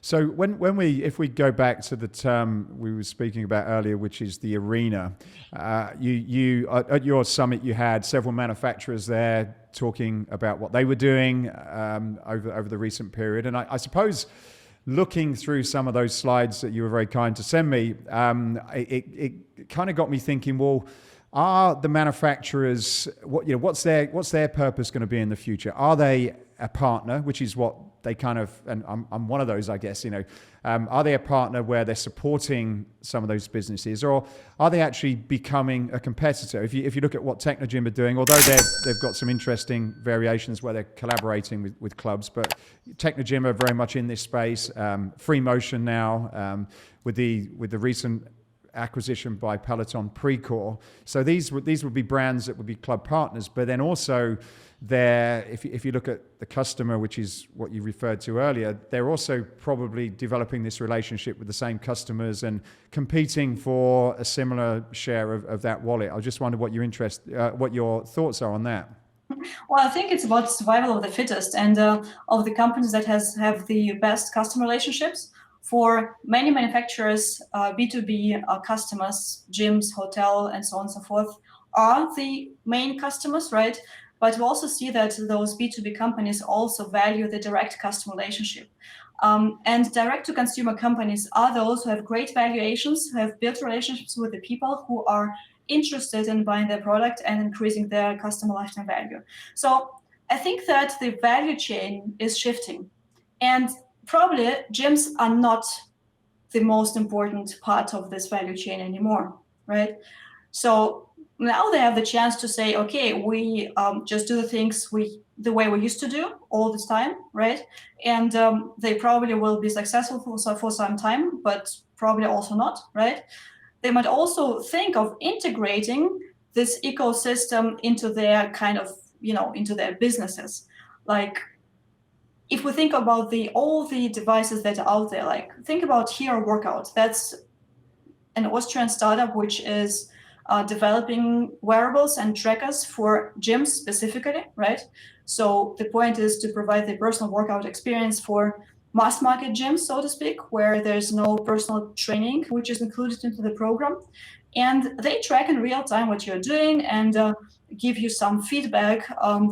So if we go back to the term we were speaking about earlier, which is the arena, you at your summit you had several manufacturers there talking about what they were doing over the recent period, and I suppose looking through some of those slides that you were very kind to send me, it kind of got me thinking, well, are the manufacturers what's their purpose going to be in the future? Are they a partner, which is what they kind of, and I'm one of those, I guess, are they a partner where they're supporting some of those businesses, or are they actually becoming a competitor? If you look at what Technogym are doing, although they've got some interesting variations where they're collaborating with clubs, but Technogym are very much in this space. Free Motion now, with the recent acquisition by Peloton Precor. So these would be brands that would be club partners, but then also if you look at the customer, which is what you referred to earlier, they're also probably developing this relationship with the same customers and competing for a similar share of that wallet. I just wonder what your thoughts are on that. Well, I think it's about survival of the fittest, and of the companies that have the best customer relationships. For many manufacturers, B2B customers, gyms, hotel, and so on and so forth, are the main customers, right? But we also see that those B2B companies also value the direct customer relationship. And direct-to-consumer companies are those who have great valuations, who have built relationships with the people who are interested in buying their product and increasing their customer lifetime value. So I think that the value chain is shifting. And probably gyms are not the most important part of this value chain anymore, right? So now they have the chance to say, okay, we just do the things the way we used to do all this time, right? And they probably will be successful for some time, but probably also not, right? They might also think of integrating this ecosystem into their into their businesses. Like, if we think about all the devices that are out there, like think about Hero Workout. That's an Austrian startup which is developing wearables and trackers for gyms specifically, right? So the point is to provide the personal workout experience for mass market gyms, so to speak, where there's no personal training, which is included into the program. And they track in real time what you're doing and give you some feedback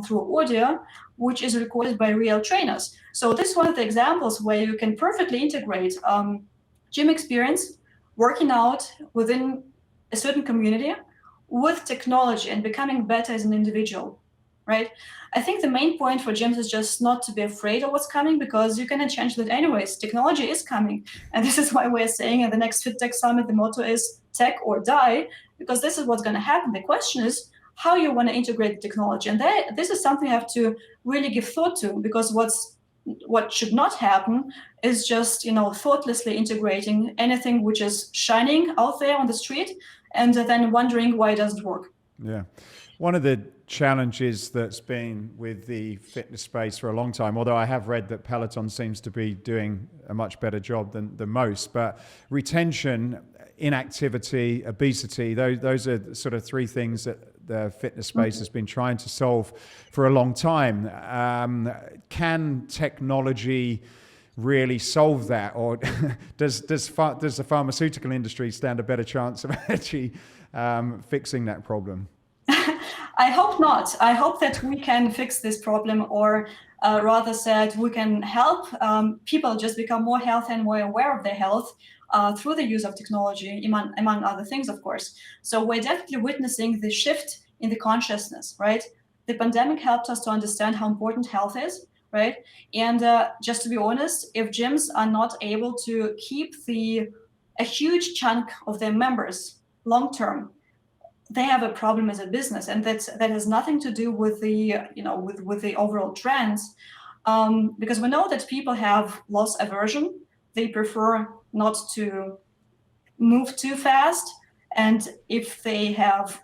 through audio, which is recorded by real trainers. So this is one of the examples where you can perfectly integrate gym experience, working out within a certain community with technology and becoming better as an individual, right? I think the main point for gyms is just not to be afraid of what's coming, because you cannot change that anyways. Technology is coming. And this is why we're saying at the next FitTech Summit, the motto is tech or die, because this is what's going to happen. The question is how you want to integrate the technology. And this is something you have to really give thought to, because what should not happen is just, thoughtlessly integrating anything which is shining out there on the street and then wondering why it doesn't work. Yeah. One of the challenges that's been with the fitness space for a long time, although I have read that Peloton seems to be doing a much better job than most, but retention, inactivity, obesity, those are sort of three things that the fitness space has been trying to solve for a long time. Can technology really solve that, or does the pharmaceutical industry stand a better chance of actually fixing that problem? I hope not. I hope that we can fix this problem, or rather said, we can help people just become more healthy and more aware of their health through the use of technology, among other things, of course. So we're definitely witnessing the shift in the consciousness, right? The pandemic helped us to understand how important health is, right? And just to be honest, if gyms are not able to keep a huge chunk of their members long term, they have a problem as a business, and that has nothing to do with the with the overall trends, because we know that people have loss aversion. They prefer not to move too fast, and if they have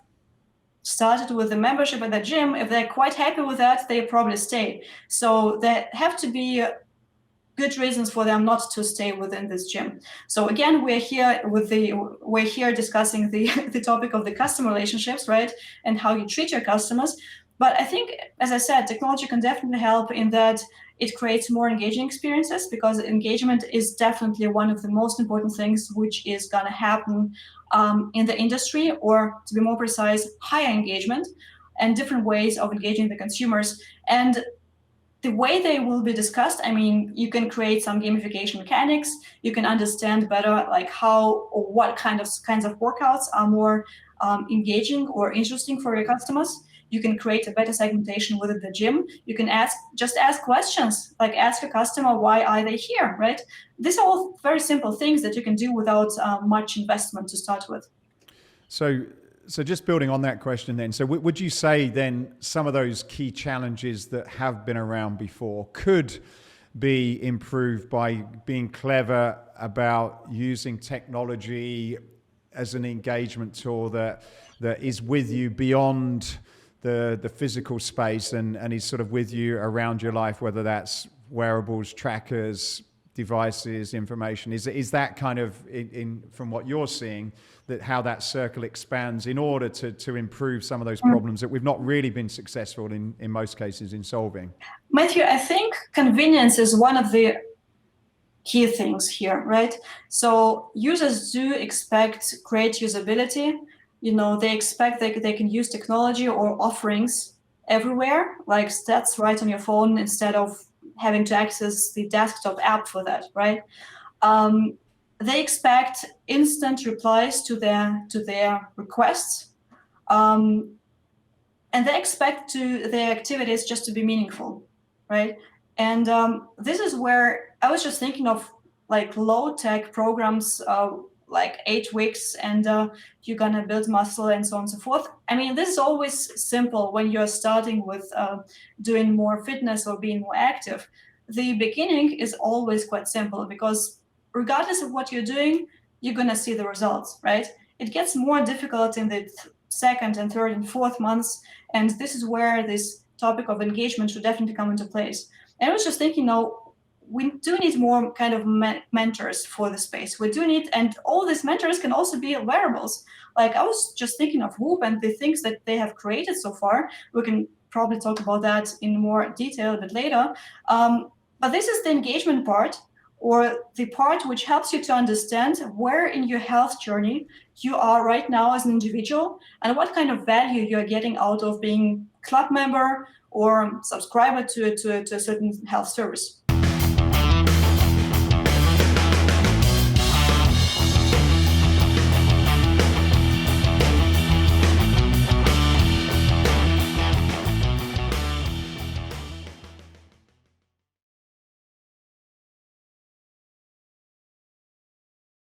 started with a membership at the gym, if they're quite happy with that, they probably stay. So there have to be good reasons for them not to stay within this gym. So again, we're here discussing the topic of the customer relationships, right? And how you treat your customers. But I think, as I said, technology can definitely help in that it creates more engaging experiences, because engagement is definitely one of the most important things which is going to happen in the industry, or to be more precise, higher engagement and different ways of engaging the consumers. And the way they will be discussed, I mean, you can create some gamification mechanics, you can understand better like how or what kinds of workouts are more engaging or interesting for your customers. You can create a better segmentation within the gym. You can just ask questions, like ask a customer, why are they here, right? These are all very simple things that you can do without much investment to start with. So just building on that question then, so would you say then some of those key challenges that have been around before could be improved by being clever about using technology as an engagement tool that is with you beyond the physical space and is sort of with you around your life, whether that's wearables, trackers, devices, information? Is that kind of from what you're seeing, that how that circle expands in order to improve some of those problems that we've not really been successful in most cases in solving? Matthew, I think convenience is one of the key things here, right? So users do expect great usability. They expect they can use technology or offerings everywhere, like stats right on your phone instead of having to access the desktop app for that, right? They expect instant replies to their requests, and they expect their activities just to be meaningful, right? And this is where I was just thinking of like low-tech programs, like 8 weeks, and you're gonna build muscle and so on and so forth. I mean, this is always simple when you're starting with doing more fitness or being more active. The beginning is always quite simple, because regardless of what you're doing, you're gonna see the results, right? It gets more difficult in the second and third and fourth months, and this is where this topic of engagement should definitely come into place. And I was just thinking, we do need more kind of mentors for the space. We do need, and all these mentors can also be wearables. Like I was just thinking of Whoop and the things that they have created so far. We can probably talk about that in more detail a bit later. But this is the engagement part, or the part which helps you to understand where in your health journey you are right now as an individual, and what kind of value you're getting out of being club member or subscriber to a certain health service.